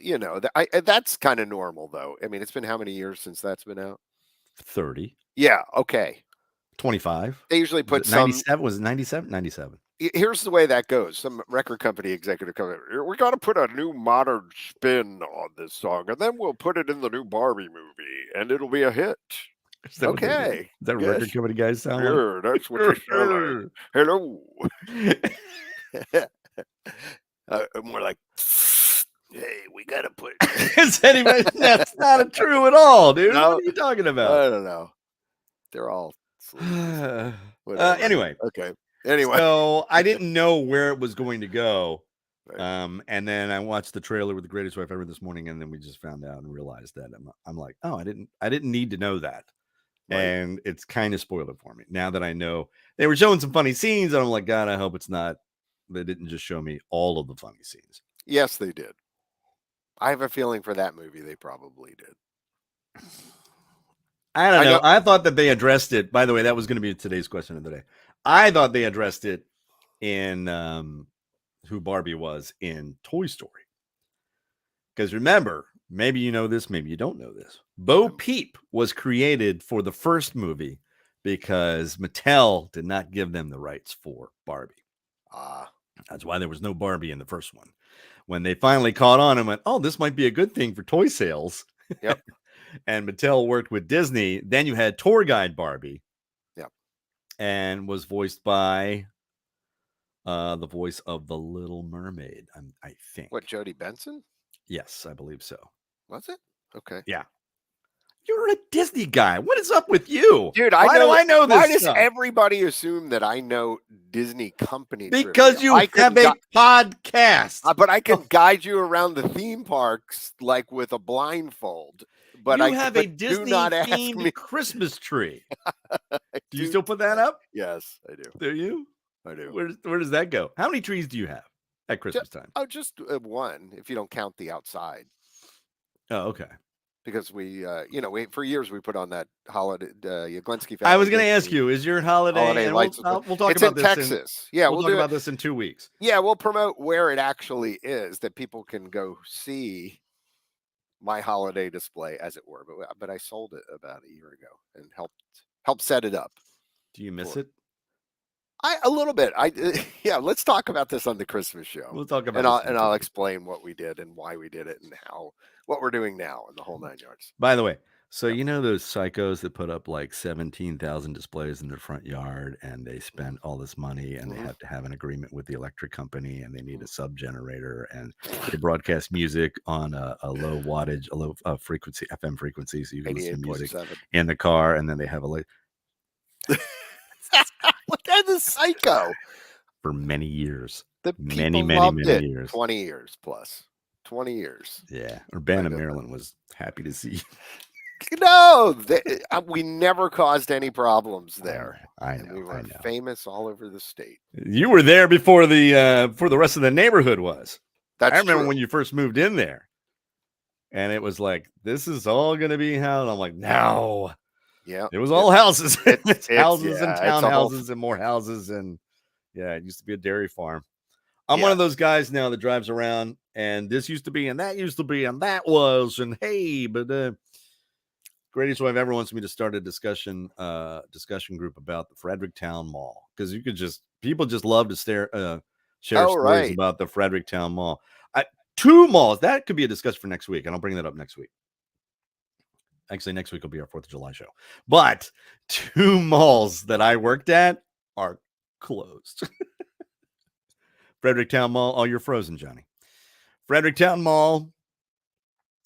that's kind of normal, though. I mean, it's been how many years since that's been out? 30. Yeah. Okay. 25. They usually put 97. Was it 97? 97. Here's the way that goes. Some record company executive comes, we got to put a new modern spin on this song, and then we'll put it in the new Barbie movie, and it'll be a hit. Okay. Is that record company guys sound like? Sure, that's what you sound like. Hello. More like, hey, we got to put. That's not true at all, dude. No, what are you talking about? I don't know. They're all. Anyway. Okay. Anyway. So I didn't know where it was going to go. Right. And then I watched the trailer with The Greatest Wife Ever this morning, and then we just found out and realized that I'm like, oh, I didn't need to know that. Right. And it's kind of spoiled it for me. Now that I know they were showing some funny scenes, and I'm like, God, I hope it's not. They didn't just show me all of the funny scenes. Yes, they did. I have a feeling for that movie they probably did. I don't know. I thought that they addressed it. By the way, that was going to be today's question of the day. I thought they addressed it in who Barbie was in Toy Story. Because remember, maybe you know this, maybe you don't know this. Bo Peep was created for the first movie because Mattel did not give them the rights for Barbie. That's why there was no Barbie in the first one. When they finally caught on and went, oh, this might be a good thing for toy sales. Yep. And Mattel worked with Disney. Then you had Tour Guide Barbie. Yep. And was voiced by the voice of the Little Mermaid, I think. What, Jodie Benson? Yes, I believe so. Was it? Okay. Yeah. You're a Disney guy. What is up with you? Dude, why do I know this? Why does everybody assume that I know Disney company? Because you have a podcast. But I can guide you around the theme parks like with a blindfold. But you have a Disney-themed Christmas tree. Do you still put that up? Yes, I do. Do you? I do. Where does that go? How many trees do you have at Christmas time? Oh, just one, if you don't count the outside. Oh, okay. Because we for years we put on that holiday, Yaglinski family. I was going to ask you, is your holiday lights? We'll talk it's about in this Texas. We'll talk about this in 2 weeks. Yeah, we'll promote where it actually is, that people can go see my holiday display, as it were. But I sold it about a year ago and helped set it up. Do you miss it? A little bit. Yeah. Let's talk about this on the Christmas show. We'll talk about and I'll explain what we did and why we did it and what we're doing now and the whole 9 yards. By the way, so you know those psychos that put up like 17,000 displays in their front yard, and they spend all this money, and they have to have an agreement with the electric company, and they need a sub generator, and they broadcast music on a low wattage, a low frequency, FM frequency, so you can listen to music in the car, and then they have a light. That is psycho. For many years. Many years. 20 years plus. 20 years. Yeah. Urbana, Maryland was happy to see. No, we never caused any problems there. I know. We were famous all over the state. You were there before the rest of the neighborhood was. I remember true. when you first moved in there, and it was like, this is all going to be how. And I'm like, no. Yeah, it was all houses. It's houses and yeah, townhouses and more houses, and yeah, it used to be a dairy farm. I'm one of those guys now that drives around, and this used to be, and that used to be, and that was, and hey, but Greatest Wife Ever wants me to start a discussion group about the Fredericktown Mall, because people just love to share stories about the Fredericktown Mall. 2 malls that could be a discussion for next week, and I'll bring that up next week. Actually, next week will be our 4th of July show. But 2 malls that I worked at are closed. Fredericktown Mall. Oh, you're frozen, Johnny. Fredericktown Mall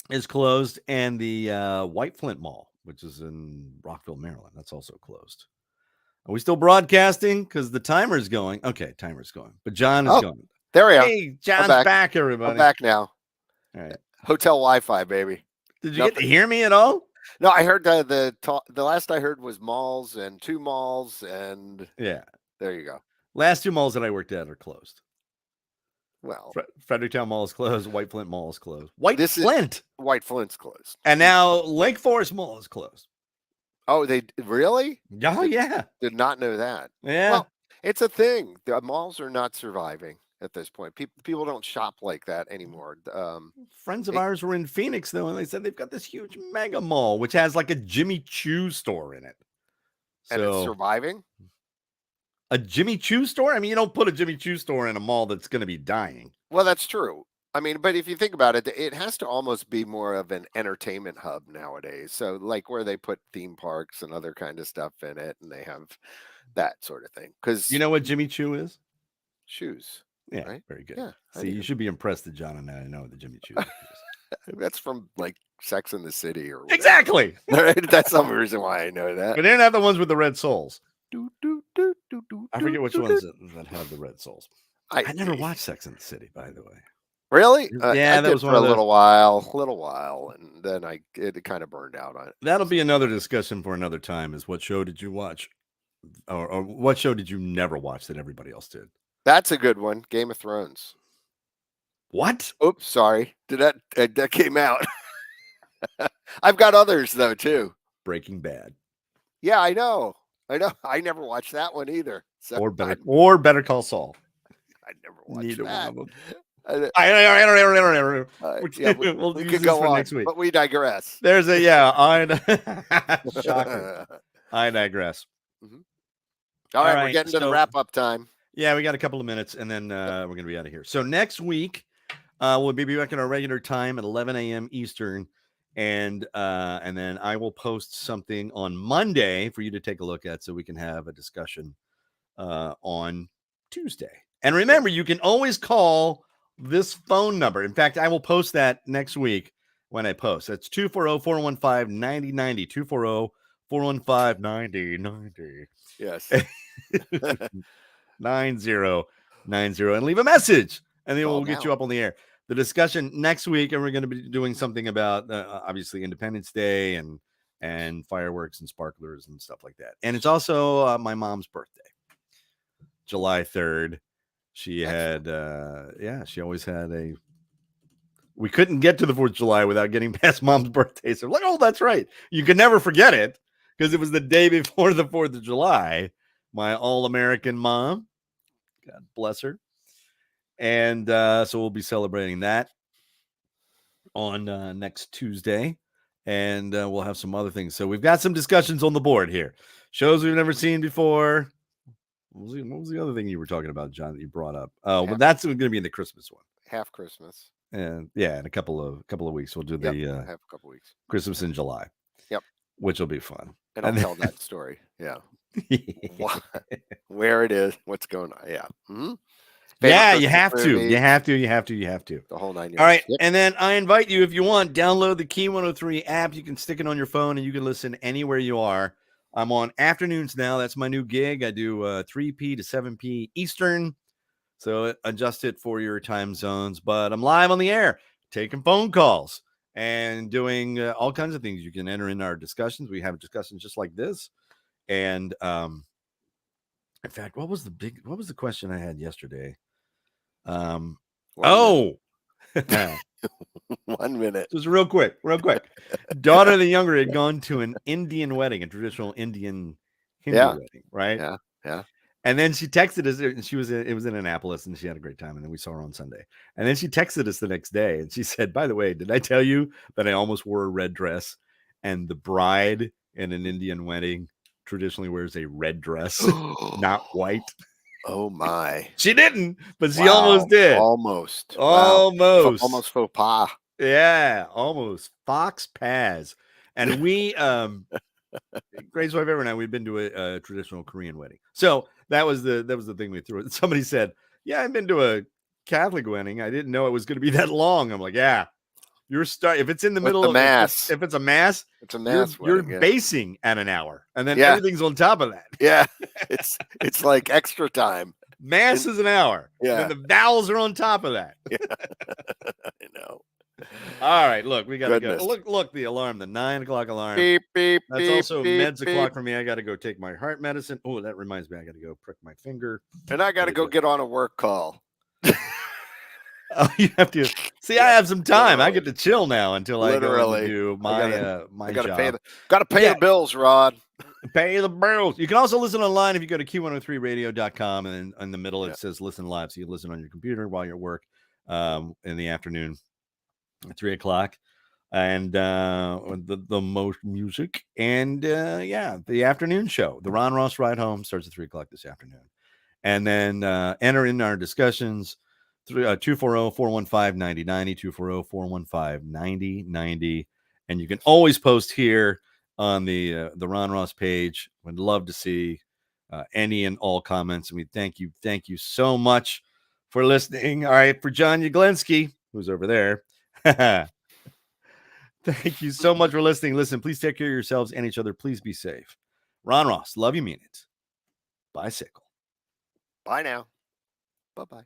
is closed, and the White Flint Mall, which is in Rockville, Maryland, that's also closed. Are we still broadcasting? Because the timer's going. Okay, timer's going. But John is going. There we are. Hey, John's back, everybody. I'm back now. All right. Hotel Wi-Fi, baby. Did you get to hear me at all? No, I heard the last I heard was malls and 2 malls, and yeah, there you go. Last 2 malls that I worked at are closed. Well, Fredericktown Mall is closed. White Flint Mall is closed. White Flint's closed, and now Lake Forest Mall is closed. Oh, they really? Oh, yeah. Did not know that. Yeah, well, it's a thing. The malls are not surviving. at this point. People don't shop like that anymore. Friends of ours were in Phoenix though, and they said they've got this huge mega mall which has like a Jimmy Choo store in it. And it's surviving. A Jimmy Choo store? I mean, you don't put a Jimmy Choo store in a mall that's going to be dying. Well, that's true. I mean, but if you think about it, it has to almost be more of an entertainment hub nowadays. So like where they put theme parks and other kind of stuff in it, and they have that sort of thing. Because you know what Jimmy Choo is? Shoes. Yeah, right? Very good. Yeah, see, you should be impressed that John and I know what the Jimmy Choo is. That's from like Sex in the City or whatever. Exactly. That's some reason why I know that. But they're not the ones with the red soles. I forget which ones that have the red soles. I never watched Sex in the City, by the way. Really? Yeah, I that was for a little while, and then it kind of burned out on it. That'll be another discussion for another time. Is what show did you watch, or what show did you never watch that everybody else did? That's a good one. Game of Thrones. What? Oops, sorry. That came out? I've got others though too. Breaking Bad. Yeah, I know. I never watched that one either. So or Better Call Saul. I never watched Neither that. one of them. We'll we could go on next week, but we digress. There's a shocker. I digress. Mm-hmm. All right, we're getting to the wrap up time. Yeah, we got a couple of minutes, and then we're gonna be out of here. So next week, we'll be back at our regular time at 11 a.m. Eastern, and then I will post something on Monday for you to take a look at, so we can have a discussion on Tuesday. And remember, you can always call this phone number. In fact, I will post that next week when I post. That's 240-415-9090. 240-415-9090. Yes. 9090. And leave a message, and then we'll get you up on the air. The discussion next week, and we're going to be doing something about obviously Independence Day and fireworks and sparklers and stuff like that. And it's also my mom's birthday, July 3rd. She had, she always had we couldn't get to the 4th of July without getting past mom's birthday. So like, oh, that's right. You can never forget it because it was the day before the 4th of July. My all-American mom, God bless her. And so we'll be celebrating that on next Tuesday. And we'll have some other things. So we've got some discussions on the board here. Shows we've never seen before. What was the other thing you were talking about, John, that you brought up? Oh, well, that's going to be in the Christmas one. Half Christmas. And yeah, in a couple of weeks we'll do half a couple weeks. Christmas in July. Yep. Which will be fun. And I'll tell that story. Yeah. Where it is, what's going on. Yeah. Mm-hmm. Yeah, you have to. You have to. The whole 9 years. All right. Yep. And then I invite you, if you want, download the Key 103 app. You can stick it on your phone and you can listen anywhere you are. I'm on afternoons now. That's my new gig. I do 3 to 7 p Eastern. So adjust it for your time zones. But I'm live on the air, taking phone calls and doing all kinds of things. You can enter in our discussions. We have discussions just like this. And in fact, what was the question I had yesterday? 1 minute. Just real quick. Daughter of the younger had gone to an Indian wedding, a traditional Indian Hindu wedding, right? Yeah. And then she texted us, and it was in Annapolis, and she had a great time. And then we saw her on Sunday. And then she texted us the next day, and she said, "By the way, did I tell you that I almost wore a red dress?" And the bride in an Indian wedding traditionally wears a red dress, not white. Oh my! She didn't, but she almost did. Almost faux pas. Yeah, almost fox pas. And we, Grace wife Ever and I, we've been to a traditional Korean wedding. So that was the thing we threw. Somebody said, "Yeah, I've been to a Catholic wedding. I didn't know it was going to be that long." I'm like, "Yeah, you're if it's in the middle of mass. If it's a mass, it's a mass. You're basing at an hour, and then everything's on top of that. Yeah, it's like extra time. Mass is an hour. Yeah, and the vowels are on top of that. Yeah. I know. All right, look, we got to go. Look, the alarm, the 9 o'clock alarm. Beep, beep, That's beep, also beep, meds beep. o'clock for me. I got to go take my heart medicine. Oh, that reminds me, I got to go prick my finger. And I got to go get on a work call. Oh, you have to see. I have some time. I get to chill now until I go do my job. Got to pay the bills, Rod. Pay the bills. You can also listen online if you go to q103radio.com, and in the middle it says listen live. So you listen on your computer while you're at work in the afternoon at 3:00. And the most music. And the afternoon show. The Ron Ross Ride Home starts at 3:00 this afternoon. And then enter in our discussions. 240-415-9090, 240-415-9090. And you can always post here on the Ron Ross page. Would love to see any and all comments. And we thank you so much for listening. All right, for John Yaglinski, who's over there. Thank you so much for listening. Listen, please take care of yourselves and each other. Please be safe. Ron Ross, love you, mean it. Bicycle. Bye now. Bye-bye.